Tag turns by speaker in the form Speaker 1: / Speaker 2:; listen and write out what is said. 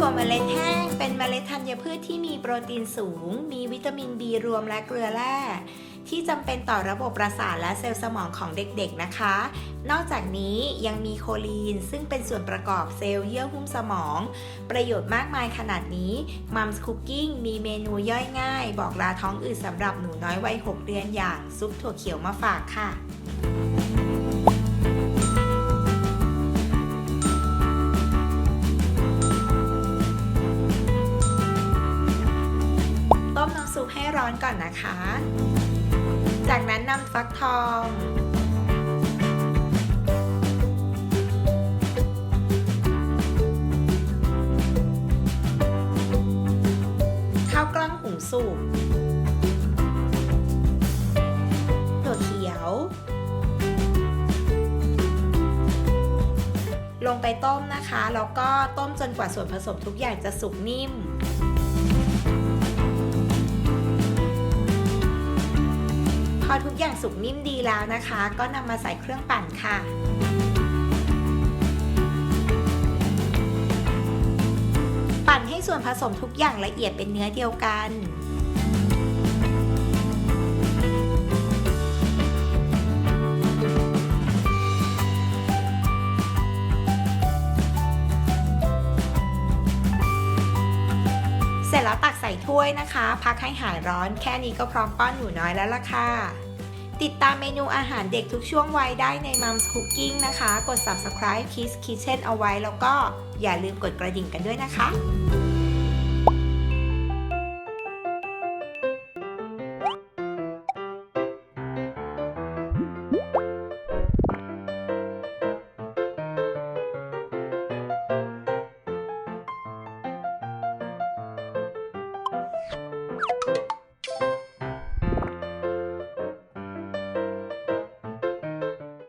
Speaker 1: ถั่วเมล็ดแห้งเป็นเมล็ดธัญพืชที่มีโปรตีนสูง มีวิตามิน B รวมและเกลือแร่ที่จำเป็นต่อระบบประสาทและเซลล์สมองของเด็กๆนะคะ นอกจากนี้ยังมีโคลีนซึ่งเป็นส่วนประกอบเซลล์เยื่อหุ้มสมอง ประโยชน์มากมายขนาดนี้มัมส์คุกกิ้งมีเมนูย่อยง่ายบอกลาท้องอืดสำหรับหนูน้อยวัย 6 เดือนอย่างซุปถั่วเขียวมาฝากค่ะต้มน้ำซุปให้ร้อนก่อนนะคะ จากนั้นนำฟักทองข้าวกล้องหุงสุกถั่วเขียวลงไปต้มนะคะแล้วก็ต้มจนกว่าส่วนผสมทุกอย่างจะสุกนิ่มพอทุกอย่างสุกนิ่มดีแล้วนะคะก็นำมาใส่เครื่องปั่นค่ะปั่นให้ส่วนผสมทุกอย่างละเอียดเป็นเนื้อเดียวกันเสร็จแล้วตักใส่ถ้วยนะคะพักให้หายร้อนแค่นี้ก็พร้อมป้อนหนูน้อยแล้วล่ะค่ะติดตามเมนูอาหารเด็กทุกช่วงวัยได้ใน Mom's Cooking นะคะกด Subscribe Kids Kitchen เอาไว้แล้วก็อย่าลืมกดกระดิ่งกันด้วยนะคะ